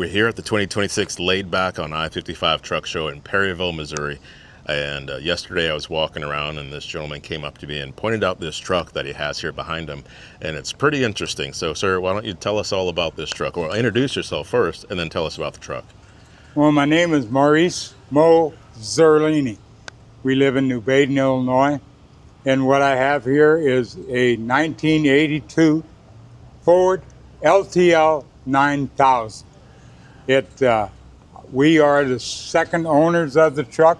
We're here at the 2026 Laid Back on I-55 Truck Show in Perryville, Missouri. And yesterday I was walking around and this gentleman came up to me and pointed out this truck that he has here behind him. And it's pretty interesting. So, sir, why don't you tell us all about this truck? Or introduce yourself first and then tell us about the truck. Well, my name is Maurice Zurliene. We live in New Baden, Illinois. And what I have here is a 1982 Ford LTL 9000. We are the second owners of the truck.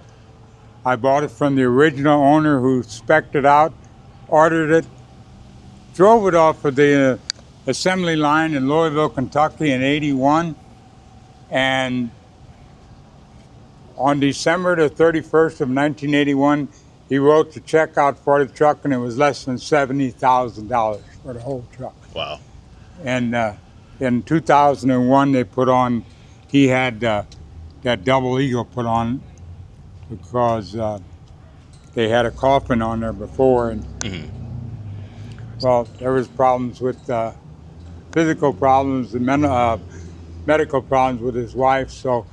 I bought it from the original owner who specced it out, ordered it, drove it off of the assembly line in Louisville, Kentucky in '81, and on December the 31st of 1981, he wrote the check out for the truck, and it was less than $70,000 for the whole truck. Wow. And in 2001, they put on, he had that double eagle put on because they had a coffin on there before. And well, there was problems with physical problems and medical problems with his wife, so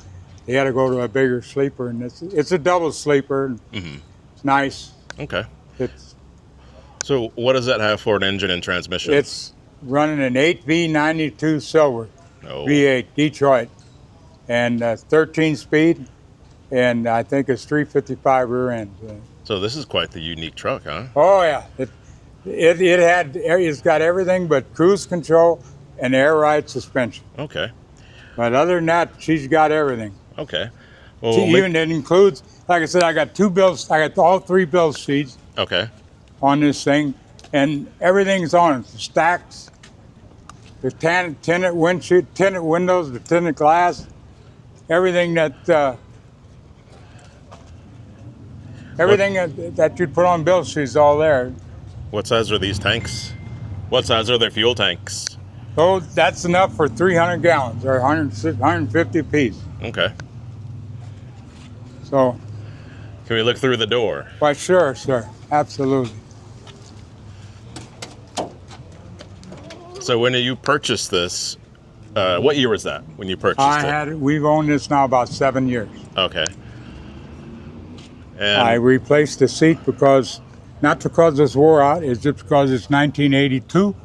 they had to go to a bigger sleeper. And it's a double sleeper. And it's nice. Okay. It's So what does that have for an engine and transmission? It's running an 8V92 Silver V8 Detroit, and 13 speed, and I think it's 355 rear end. So this is quite the unique truck, huh? Oh yeah, it's got everything but cruise control and air ride suspension. Okay. But other than that, she's got everything. Okay. Well, Even it includes, like I said, I got all three build seats okay. on this thing, and everything's on it. The stacks, the tinted windshield, tinted windows, the tinted glass, everything that you'd put on build sheets, all there. What size are these tanks? What size are their fuel tanks? Oh, that's enough for 300 gallons or 150 apiece. Okay. So. Can we look through the door? Why, sure, sir. Absolutely. So when you purchased this, what year was that when you purchased it? We've owned this now about 7 years. Okay. And I replaced the seat not because it's wore out, it's just because it's 1982,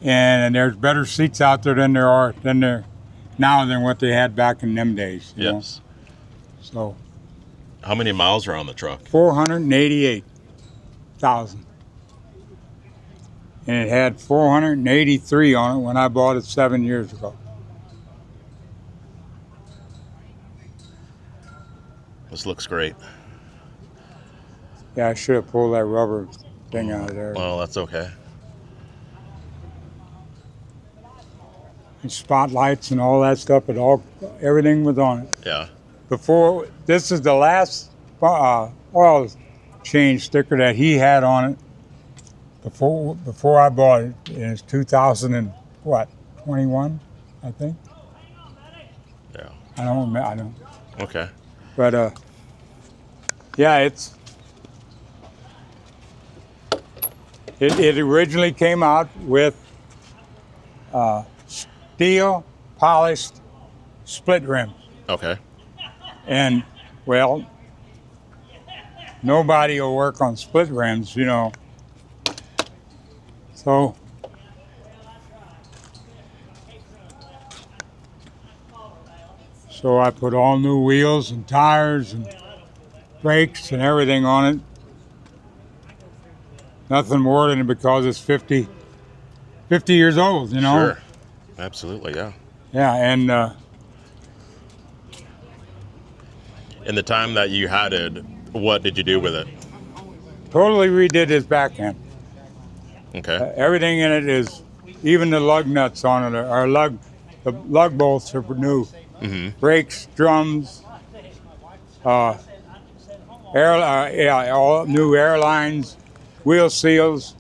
and there's better seats out there than there now than what they had back in them days. You know? So. How many miles are on the truck? 488,000. And it had 483 on it when I bought it 7 years ago. This looks great. Yeah, I should have pulled that rubber thing out of there. Well, that's okay. And spotlights and all that stuff, everything was on it. Yeah. This is the last oil change sticker that he had on it before I bought it. And it's 2021, I think. Yeah. I don't. Okay. But yeah, it originally came out with steel polished split rims. Okay. And, well, nobody will work on split rims, you know. So, I put all new wheels and tires and brakes and everything on it. Nothing more than because it's 50 years old, you know. Sure. Absolutely, yeah. Yeah, and in the time that you had it, what did you do with it? totally redid his back end. Okay. Everything in it is, even the lug nuts on it the lug bolts are new. Mm-hmm. Brakes, drums, all new airlines, wheel seals,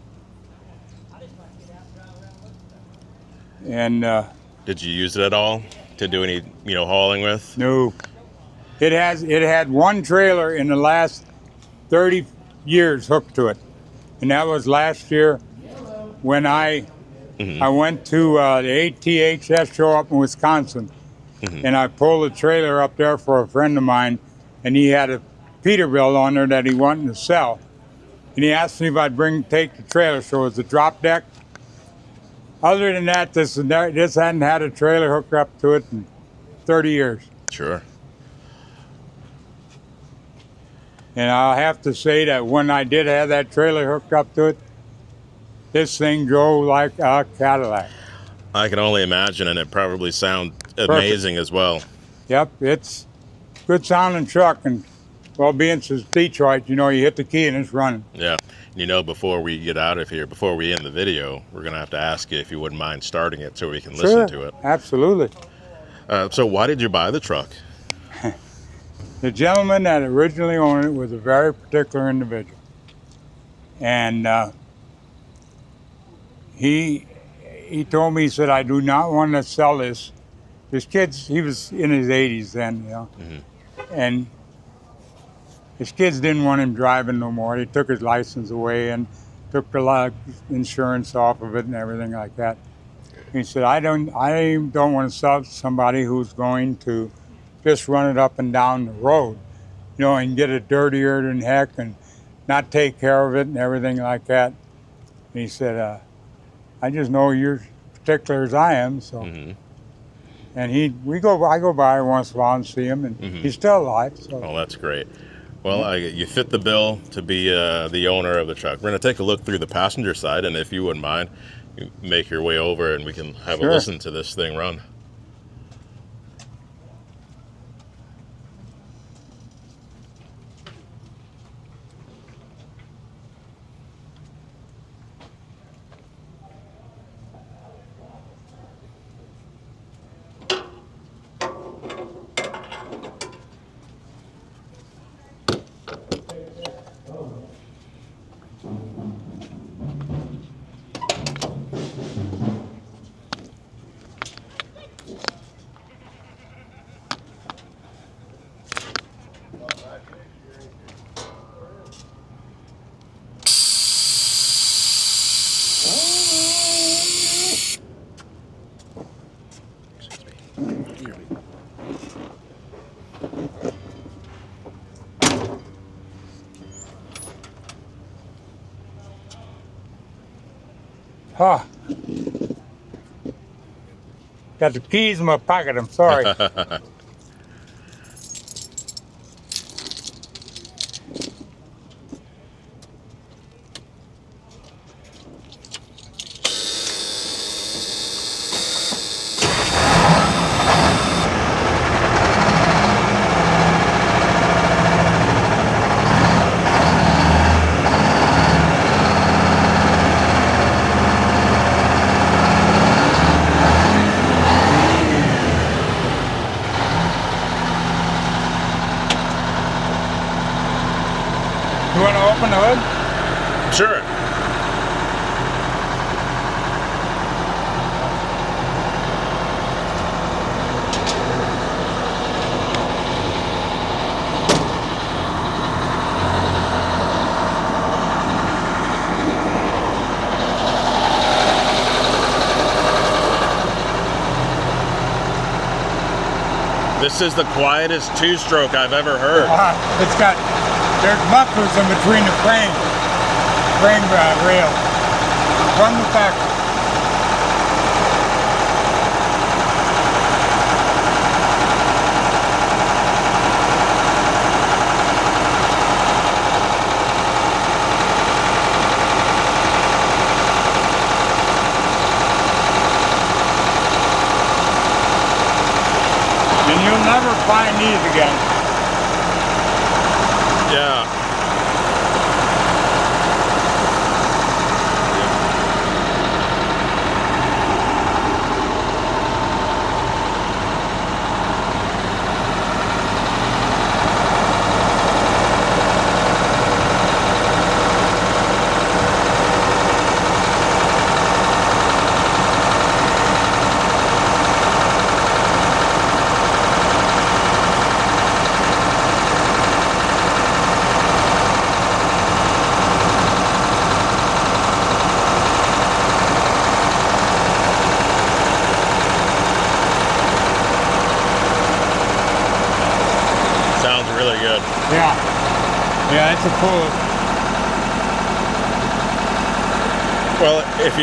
and Did you use it at all to do any, hauling with? no. It had one trailer in the last 30 years hooked to it, and that was last year when I went to the ATHS show up in Wisconsin, and I pulled the trailer up there for a friend of mine, and he had a Peterbilt on there that he wanted to sell. And he asked me if I'd take the trailer, so it was a drop deck. Other than that, this hadn't had a trailer hooked up to it in 30 years. Sure. And I'll have to say that when I did have that trailer hooked up to it, this thing drove like a Cadillac. I can only imagine, and it probably sounds amazing as well. Yep, it's good sounding truck, and well, being since Detroit, you hit the key and it's running. Yeah. Before we get out of here, before we end the video, we're going to have to ask you if you wouldn't mind starting it so we can listen to it. Absolutely. So why did you buy the truck? The gentleman that originally owned it was a very particular individual. And he told me, he said, I do not want to sell this. His kids, he was in his 80s then, and his kids didn't want him driving no more. They took his license away and took a lot of insurance off of it and everything like that. He said, I don't want to sell it to somebody who's going to just run it up and down the road, and get it dirtier than heck and not take care of it and everything like that. And he said, I just know you're particular as I am, so. And I go by once in a while and see him, and he's still alive. So. Oh, that's great. Well, you fit the bill to be the owner of the truck. We're going to take a look through the passenger side, and if you wouldn't mind, you make your way over and we can have a listen to this thing run. Huh. Got the keys in my pocket, I'm sorry. You want to open the hood? Sure. This is the quietest two-stroke I've ever heard. There's mufflers in between the frame rail from the factory. And you'll never find these again. Yeah. really good. Yeah, it's a full. Well, if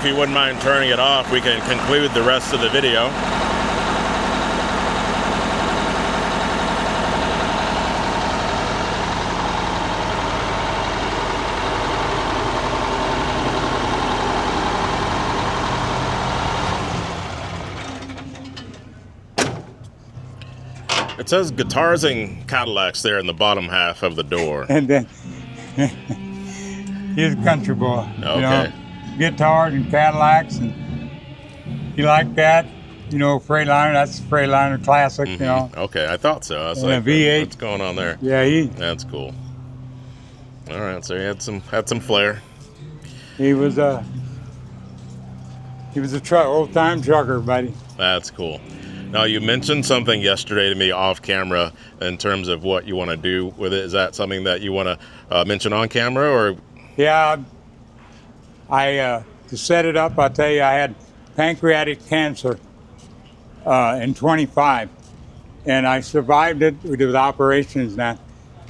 you wouldn't mind turning it off, we can conclude the rest of the video. It says guitars and Cadillacs there in the bottom half of the door. And then he's a country boy. Okay. You know, guitars and Cadillacs, and you like that? You know, Freightliner. That's a Freightliner classic. Mm-hmm. You know. Okay, I thought so. I was And like, a V8. what's going on there? Yeah, That's cool. All right, so he had some flair. he was a old time trucker, buddy. That's cool. Now, you mentioned something yesterday to me off camera in terms of what you want to do with it. Is that something that you want to mention on camera, or? Yeah, to set it up, I'll tell you, I had pancreatic cancer in 25, and I survived it with operations now.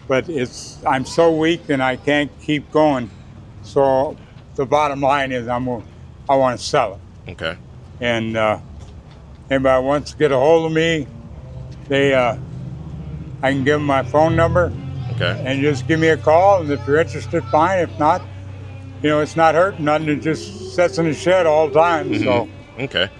But I'm so weak and I can't keep going. So the bottom line is I want to sell it. Okay. And anybody wants to get a hold of me, I can give them my phone number. Okay. And just give me a call, and if you're interested, fine. If not, you know, it's not hurting nothing. It just sits in the shed all the time. Mm-hmm. So okay.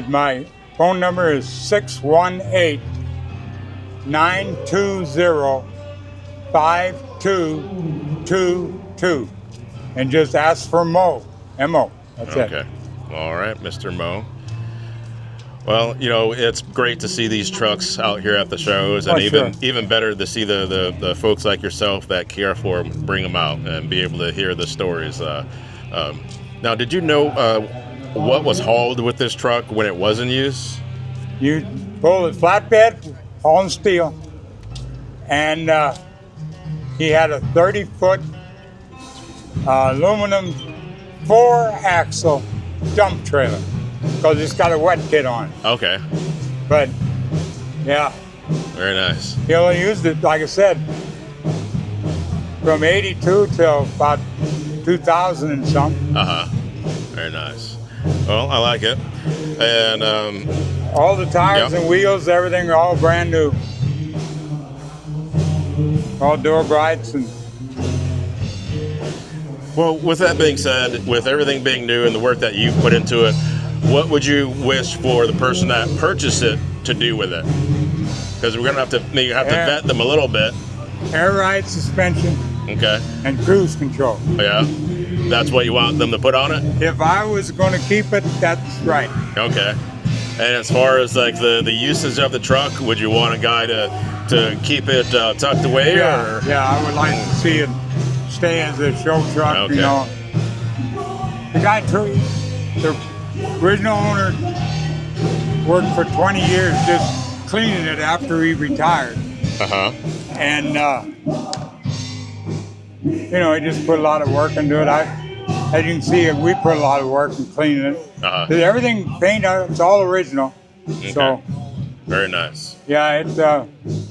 my phone number is 618-920-5222. And just ask for Mo. M-O. That's it. Okay. All right, Mr. Mo. Well, you know, it's great to see these trucks out here at the shows, and even better to see the folks like yourself that care for them, bring them out and be able to hear the stories. Now, did you know what was hauled with this truck when it was in use? You pull the flatbed, all in steel, and he had a 30-foot aluminum 4-axle dump trailer, because it's got a wet kit on it. Okay. But, yeah. Very nice. He only used it, like I said, from 82 till about 2000 and something. Uh-huh. Very nice. Well, I like it. And, all the tires and wheels, everything are all brand new. All door brights and... Well, with that being said, with everything being new and the work that you've put into it, what would you wish for the person that purchased it to do with it? Because we're gonna have to vet them a little bit. Air ride suspension. Okay. And cruise control. Yeah. That's what you want them to put on it? If I was going to keep it, that's right. Okay. And as far as like the usage of the truck, would you want a guy to keep it tucked away? Yeah. Or? Yeah, I would like to see it stay as a show truck. Okay. You know, the guy the original owner worked for 20 years just cleaning it after he retired. Uh-huh. And, you know, he just put a lot of work into it. As you can see, we put a lot of work in cleaning it. Uh-huh. Everything painted, it's all original. Okay. So, very nice. Yeah,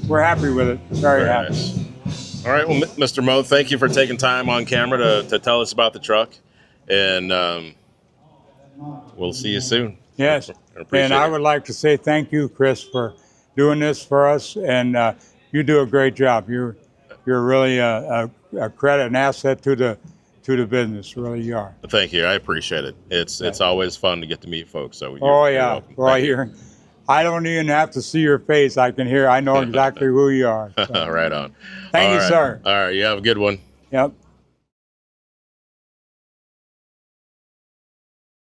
we're happy with it. Very happy. Nice. All right, well, Mr. Mo, thank you for taking time on camera to tell us about the truck. And we'll see you soon. Yes, and I would like to say thank you, Chris, for doing this for us, and you do a great job. You're really a credit, an asset to the business. Really, you are. Thank you. I appreciate it. It's always fun to get to meet folks. So you're yeah. Welcome. Well, I don't even have to see your face. I know exactly who you are. So. Right on. Thank you, sir. All right. You have a good one. Yep.